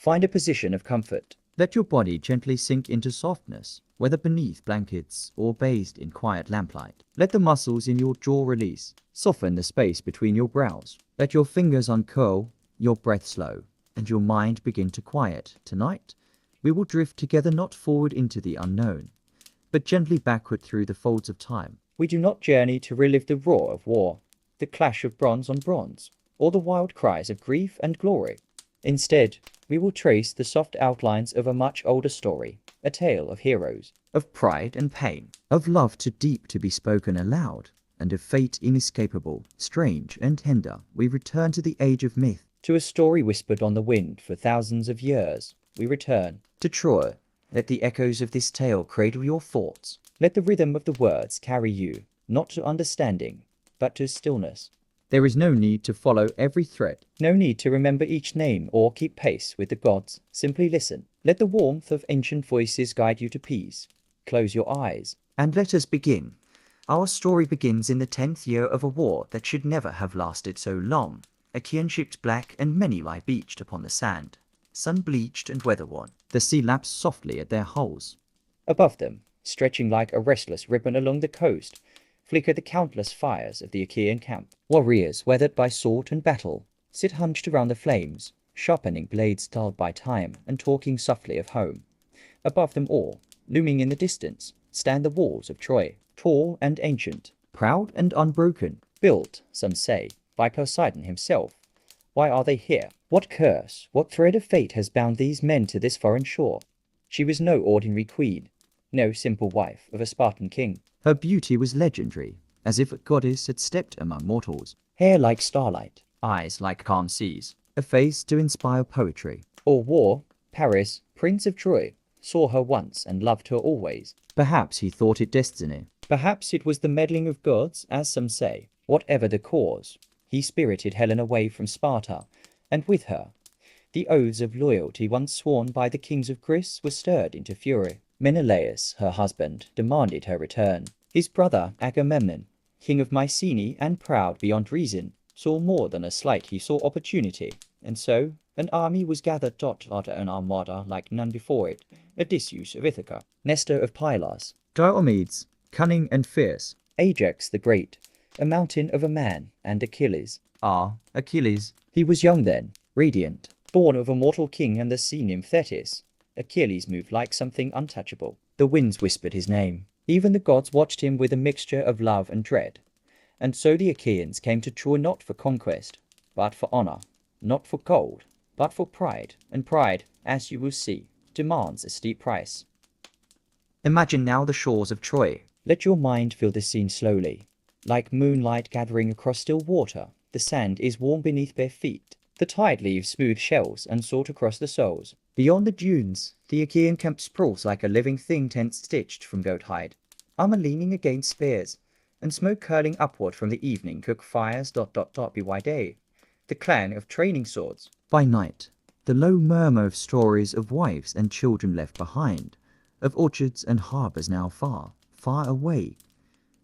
Find a position of comfort. Let your body gently sink into softness, whether beneath blankets or bathed in quiet lamplight. Let the muscles in your jaw release. Soften the space between your brows. Let your fingers uncurl, your breath slow, and your mind begin to quiet. Tonight, we will drift together not forward into the unknown, but gently backward through the folds of time. We do not journey to relive the roar of war, the clash of bronze on bronze, or the wild cries of grief and glory. Instead, we will trace the soft outlines of a much older story, a tale of heroes, of pride and pain, of love too deep to be spoken aloud, and of fate inescapable, strange and tender. We return to the age of myth. To a story whispered on the wind for thousands of years, we return. To Troy, let the echoes of this tale cradle your thoughts. Let the rhythm of the words carry you, not to understanding, but to stillness. There is no need to follow every thread. No need to remember each name or keep pace with the gods. Simply listen. Let the warmth of ancient voices guide you to peace. Close your eyes. And let us begin. Our story begins in the 10th year of a war that should never have lasted so long. Achaean ships black and many lie beached upon the sand, sun-bleached and weather-worn. The sea laps softly at their hulls. Above them, stretching like a restless ribbon along the coast, flicker the countless fires of the Achaean camp. Warriors, weathered by sword and battle, sit hunched around the flames, sharpening blades dulled by time and talking softly of home. Above them all, looming in the distance, stand the walls of Troy, tall and ancient, proud and unbroken, built, some say, by Poseidon himself. Why are they here? What curse, what thread of fate has bound these men to this foreign shore? She was no ordinary queen, no simple wife of a Spartan king. Her beauty was legendary, as if a goddess had stepped among mortals. Hair like starlight, Eyes like calm seas, a face to inspire poetry. or war, Paris, Prince of Troy, saw her once and loved her always. Perhaps he thought it destiny. Perhaps it was the meddling of gods, as some say. Whatever the cause, he spirited Helen away from Sparta, and with her, the oaths of loyalty once sworn by the kings of Greece were stirred into fury. Menelaus, her husband, demanded her return. His brother Agamemnon, king of Mycenae and proud beyond reason, saw more than a slight, he saw opportunity. And so, an army was gathered after an armada like none before it, Odysseus of Ithaca, Nestor of Pylos, Diomedes, cunning and fierce. Ajax the Great, a mountain of a man, and Achilles. Achilles. He was young then, radiant, born of a mortal king and the sea nymph Thetis. Achilles moved like something untouchable. The winds whispered his name. Even the gods watched him with a mixture of love and dread. And so the Achaeans came to Troy not for conquest, but for honor, not for gold, but for pride. And pride, as you will see, demands a steep price. Imagine now the shores of Troy. Let your mind feel the scene slowly. Like moonlight gathering across still water, the sand is warm beneath bare feet. The tide leaves smooth shells unsought across the soles. Beyond the dunes, the Achaean camp sprawls like a living thing tent-stitched from goat hide. Armor leaning against spears, and smoke curling upward from the evening cook fires ... by day. The clang of training swords. By night, the low murmur of stories of wives and children left behind, of orchards and harbours now far, far away.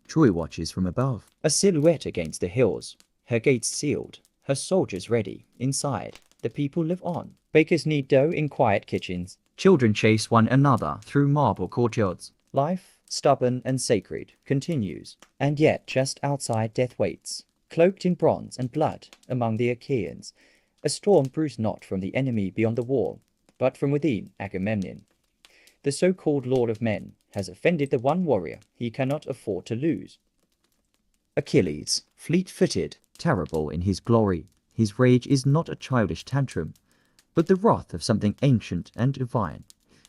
Troy watches from above. A silhouette against the hills, her gates sealed, her soldiers ready. Inside, the people live on. Bakers knead dough in quiet kitchens. Children chase one another through marble courtyards. Life, stubborn and sacred, continues. And yet just outside death waits, cloaked in bronze and blood among the Achaeans. A storm brews not from the enemy beyond the wall, but from within Agamemnon. The so-called Lord of Men has offended the one warrior he cannot afford to lose. Achilles, fleet-footed, terrible in his glory. His rage is not a childish tantrum, but the wrath of something ancient and divine.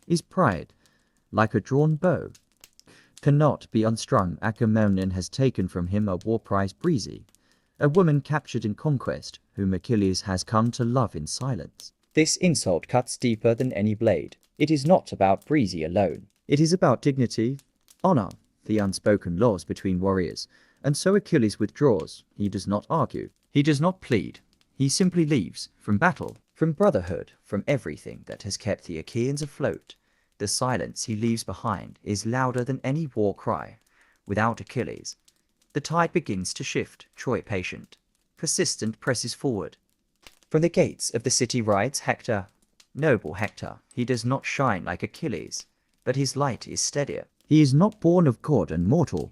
His pride, like a drawn bow, cannot be unstrung. Agamemnon has taken from him a war prize Breezy, a woman captured in conquest, whom Achilles has come to love in silence. This insult cuts deeper than any blade. It is not about Breezy alone. It is about dignity, honor, the unspoken laws between warriors. And so Achilles withdraws. He does not argue. He does not plead. He simply leaves, from battle, from brotherhood, from everything that has kept the Achaeans afloat. The silence he leaves behind is louder than any war cry. Without Achilles, the tide begins to shift. Troy, patient, persistent, presses forward. From the gates of the city rides Hector, Noble Hector, he does not shine like Achilles, but his light is steadier. He is not born of God and mortal,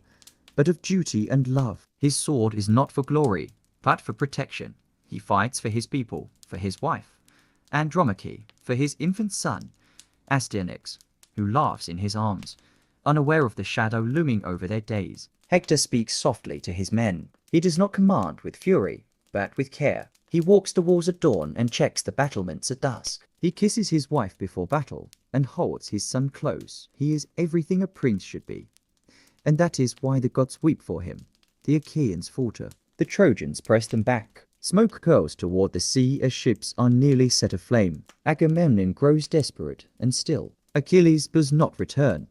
but of duty and love. His sword is not for glory, but for protection. He fights for his people, for his wife, Andromache, for his infant son, Astyanax, who laughs in his arms, unaware of the shadow looming over their days. Hector speaks softly to his men. He does not command with fury, but with care. He walks the walls at dawn and checks the battlements at dusk. He kisses his wife before battle and holds his son close. He is everything a prince should be. And that is why the gods weep for him. The Achaeans falter. The Trojans press them back. Smoke curls toward the sea as ships are nearly set aflame. Agamemnon grows desperate and still. Achilles does not return.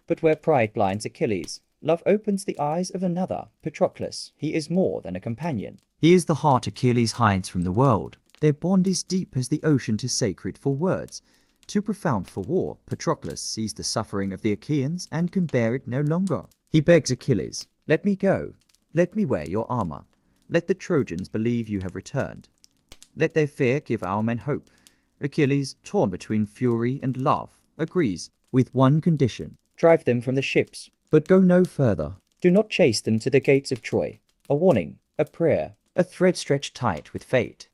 But where pride blinds Achilles, love opens the eyes of another, Patroclus. He is more than a companion. He is the heart Achilles hides from the world. Their bond is deep as the ocean too sacred for words, too profound for war. Patroclus sees the suffering of the Achaeans and can bear it no longer. He begs Achilles, "Let me go. Let me wear your armor. Let the Trojans believe you have returned. Let their fear give our men hope." Achilles, torn between fury and love, agrees, with one condition. Drive them from the ships, But go no further. do not chase them to the gates of Troy. A warning, a prayer, A thread stretched tight with fate.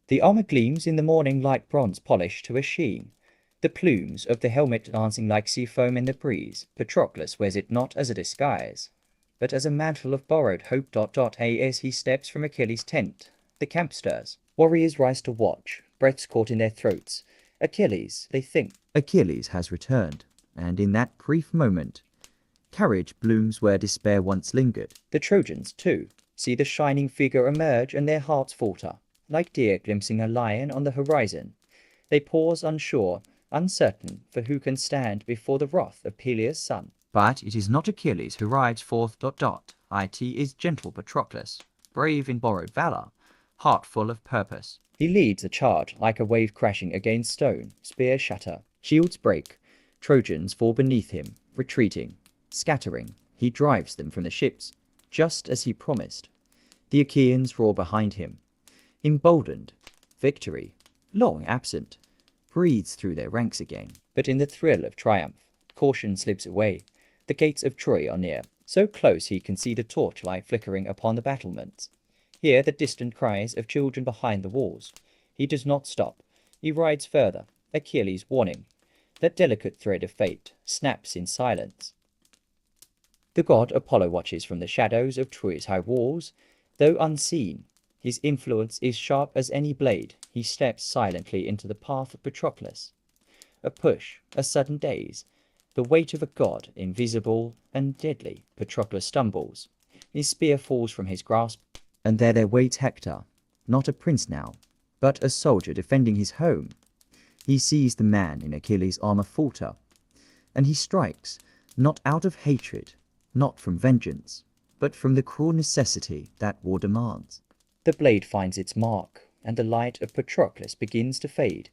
the armor gleams in the morning like bronze polished to a sheen, the plumes of the helmet dancing like sea foam in the breeze. Patroclus wears it not as a disguise, but as a mantle of borrowed hope. As he steps from Achilles' tent, the camp stirs. Warriors rise to watch, breaths caught in their throats. Achilles, they think. Achilles has returned, and in that brief moment, courage blooms where despair once lingered. The Trojans, too, see the shining figure emerge and their hearts falter. Like deer glimpsing a lion on the horizon, they pause unsure, uncertain for who can stand before the wrath of Peleus' son. But it is not Achilles who rides forth. It is gentle Patroclus, brave in borrowed valor, heart full of purpose. He leads a charge like a wave crashing against stone. Spears shatter, shields break, Trojans fall beneath him, retreating, scattering. He drives them from the ships, just as he promised. The Achaeans roar behind him. Emboldened, victory, long absent, breathes through their ranks again. But in the thrill of triumph, caution slips away. The gates of Troy are near, so close he can see the torchlight flickering upon the battlements. Hear the distant cries of children behind the walls. He does not stop. He rides further, Achilles warning. That delicate thread of fate snaps in silence. The god Apollo watches from the shadows of Troy's high walls. Though unseen, his influence is sharp as any blade. He steps silently into the path of Patroclus. A push, a sudden daze, the weight of a god, invisible and deadly. Patroclus stumbles. His spear falls from his grasp. And there waits Hector, not a prince now, but a soldier defending his home. He sees the man in Achilles' armor falter, and he strikes, not out of hatred, not from vengeance, but from the cruel necessity that war demands. The blade finds its mark, and the light of Patroclus begins to fade.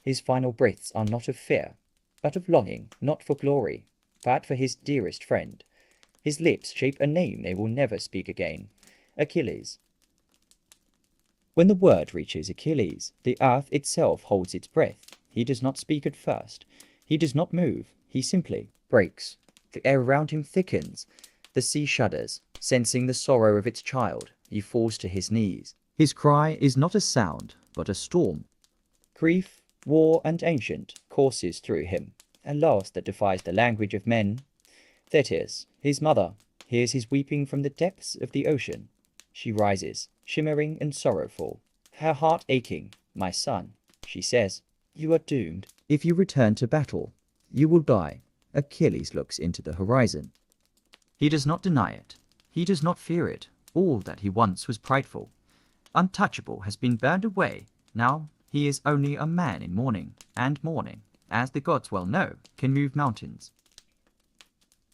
His final breaths are not of fear, but of longing, not for glory, but for his dearest friend. His lips shape a name they will never speak again. Achilles. When the word reaches Achilles, the earth itself holds its breath. He does not speak at first. He does not move. He simply breaks. The air around him thickens. The sea shudders, sensing the sorrow of its child. He falls to his knees. His cry is not a sound, but a storm. Grief, war, and ancient courses through him, a loss that defies the language of men. Thetis, his mother, hears his weeping from the depths of the ocean. She rises, shimmering and sorrowful, her heart aching. "My son," she says, "you are doomed. If you return to battle, you will die." Achilles looks into the horizon. He does not deny it. He does not fear it. All that he once was prideful, untouchable, has been burned away. Now he is only a man in mourning, and mourning, as the gods well know, can move mountains.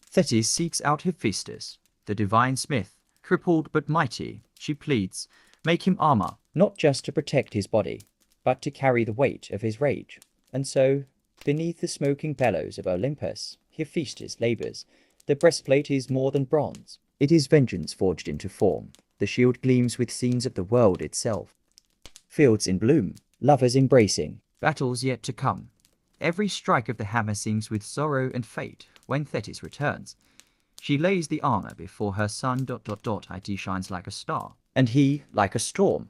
Thetis seeks out Hephaestus, the divine smith, crippled but mighty. She pleads, "Make him armor." Not just to protect his body, but to carry the weight of his rage. And so, beneath the smoking bellows of Olympus, Hephaestus labors. The breastplate is more than bronze. It is vengeance forged into form. The shield gleams with scenes of the world itself. Fields in bloom, lovers embracing, Battles yet to come. Every strike of the hammer sings with sorrow and fate when Thetis returns. She lays the armor before her son. It shines like a star, and he like a storm.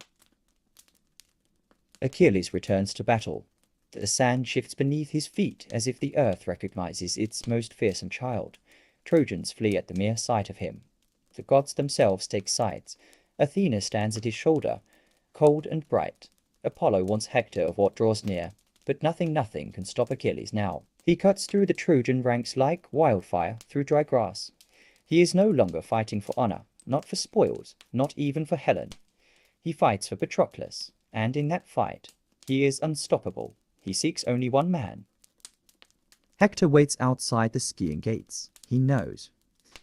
Achilles returns to battle. The sand shifts beneath his feet as if the earth recognizes its most fearsome child. Trojans flee at the mere sight of him. The gods themselves take sides. Athena stands at his shoulder, cold and bright. Apollo warns Hector of what draws near, but nothing can stop Achilles now. He cuts through the Trojan ranks like wildfire through dry grass. He is no longer fighting for honor, not for spoils, not even for Helen. He fights for Patroclus, and in that fight, he is unstoppable. He seeks only one man. Hector waits outside the skiing gates. He knows.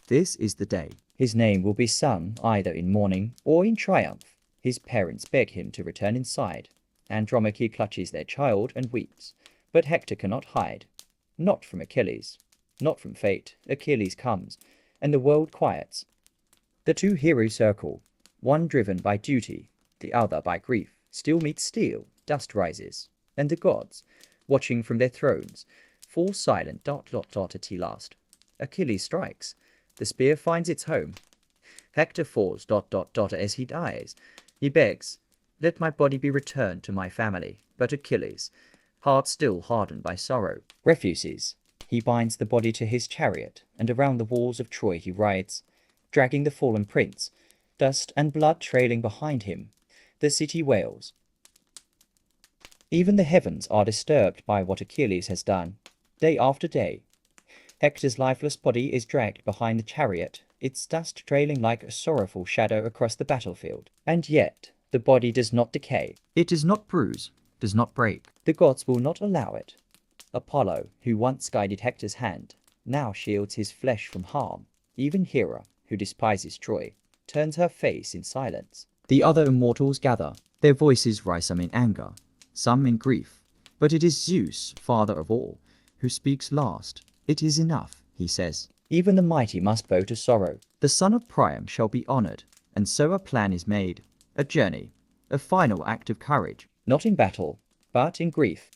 This is the day. His name will be sung either in mourning or in triumph. His parents beg him to return inside. Andromache clutches their child and weeps. But Hector cannot hide. Not from Achilles. Not from fate. Achilles comes, and the world quiets. The two heroes circle, one driven by duty, the other by grief. Steel meets steel, dust rises, and the gods, watching from their thrones, fall silent. At last. Achilles strikes. The spear finds its home. Hector falls. As he dies. He begs, "Let my body be returned to my family." But Achilles, heart still hardened by sorrow, refuses. He binds the body to his chariot, and around the walls of Troy he rides, dragging the fallen prince, dust and blood trailing behind him. The city wails. Even the heavens are disturbed by what Achilles has done. Day after day, Hector's lifeless body is dragged behind the chariot, its dust trailing like a sorrowful shadow across the battlefield. And yet, the body does not decay. It does not bruise, does not break. The gods will not allow it. Apollo, who once guided Hector's hand, now shields his flesh from harm. Even Hera, who despises Troy, turns her face in silence. The other immortals gather. Their voices rise, some in anger, some in grief. But it is Zeus, father of all, who speaks last. "It is enough," he says. Even the mighty must bow to sorrow. The son of Priam shall be honored, and so a plan is made. A journey, a final act of courage. Not in battle, but in grief.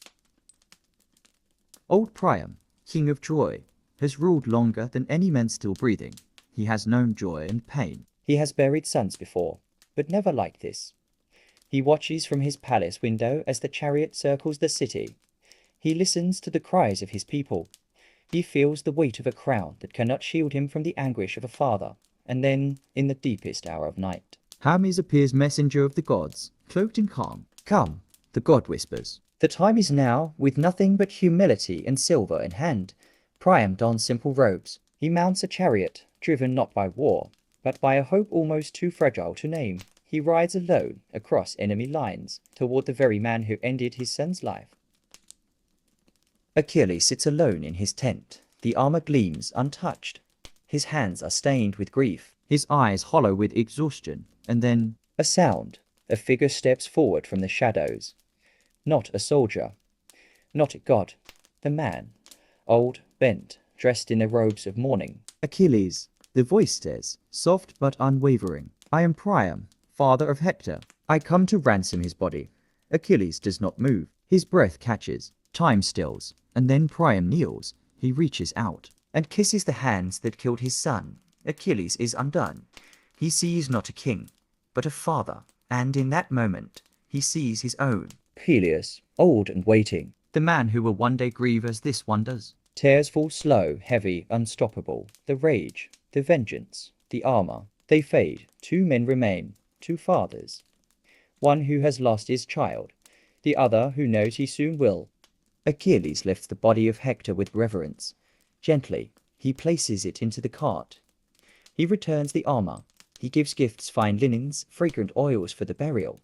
Old Priam, king of Troy, has ruled longer than any man still breathing. He has known joy and pain. He has buried sons before, but never like this. He watches from his palace window as the chariot circles the city. He listens to the cries of his people. He feels the weight of a crown that cannot shield him from the anguish of a father. And then, in the deepest hour of night, Hermes appears, messenger of the gods, cloaked in calm. "Come," the god whispers. The time is now, with nothing but humility and silver in hand. Priam dons simple robes. He mounts a chariot, driven not by war, but by a hope almost too fragile to name. He rides alone across enemy lines, toward the very man who ended his son's life. Achilles sits alone in his tent. The armor gleams untouched. His hands are stained with grief. His eyes hollow with exhaustion. And then a sound. A figure steps forward from the shadows. Not a soldier. Not a god. The man. Old, bent, dressed in the robes of mourning. "Achilles," the voice says, soft but unwavering. "I am Priam, father of Hector. I come to ransom his body." Achilles does not move. His breath catches. Time stills, and then Priam kneels. He reaches out and kisses the hands that killed his son. Achilles is undone. He sees not a king, but a father, and in that moment, he sees his own. Peleus, old and waiting, the man who will one day grieve as this one does. Tears fall slow, heavy, unstoppable. The rage, the vengeance, the armor, they fade. Two men remain, two fathers. One who has lost his child, the other who knows he soon will. Achilles lifts the body of Hector with reverence. Gently, he places it into the cart. He returns the armor. He gives gifts, fine linens, fragrant oils for the burial.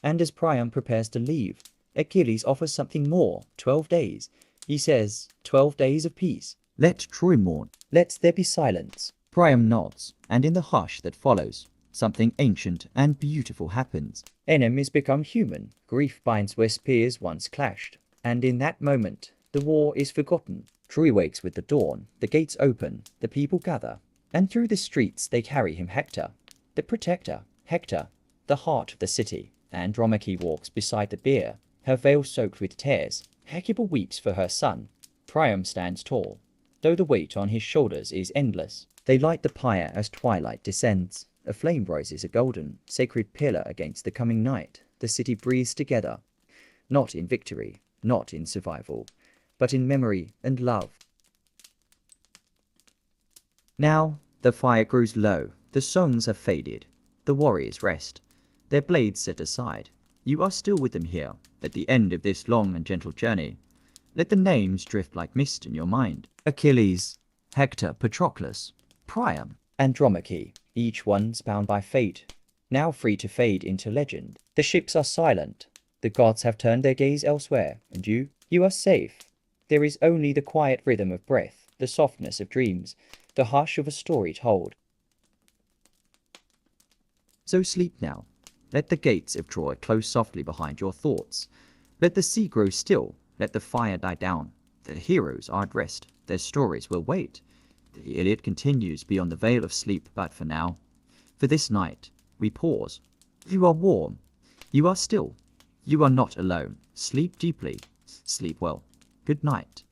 And as Priam prepares to leave, Achilles offers something more. 12 days. He says, 12 days of peace. "Let Troy mourn. Let there be silence." Priam nods, and in the hush that follows, something ancient and beautiful happens. Enemies become human. Grief binds where spears once clashed. And in that moment, the war is forgotten. Troy wakes with the dawn. The gates open. The people gather. And through the streets they carry him Hector, the protector, Hector, the heart of the city. Andromache walks beside the bier. her veil soaked with tears. Hecuba weeps for her son. Priam stands tall, though the weight on his shoulders is endless. They light the pyre as twilight descends. A flame rises, a golden, sacred pillar against the coming night. The city breathes together, not in victory, not in survival, but in memory and love. Now the fire grows low, the songs have faded, the warriors rest, their blades set aside. You are still with them here, at the end of this long and gentle journey. Let the names drift like mist in your mind. Achilles, Hector, Patroclus, Priam, Andromache, each one's bound by fate, now free to fade into legend. The ships are silent, the gods have turned their gaze elsewhere, and you are safe. There is only the quiet rhythm of breath, the softness of dreams, the hush of a story told. So sleep now. Let the gates of Troy close softly behind your thoughts. Let the sea grow still, let the fire die down. The heroes are at rest, their stories will wait. The Iliad continues beyond the veil of sleep, but for now, for this night, we pause. You are warm, you are still, you are not alone. Sleep deeply, sleep well. Good night.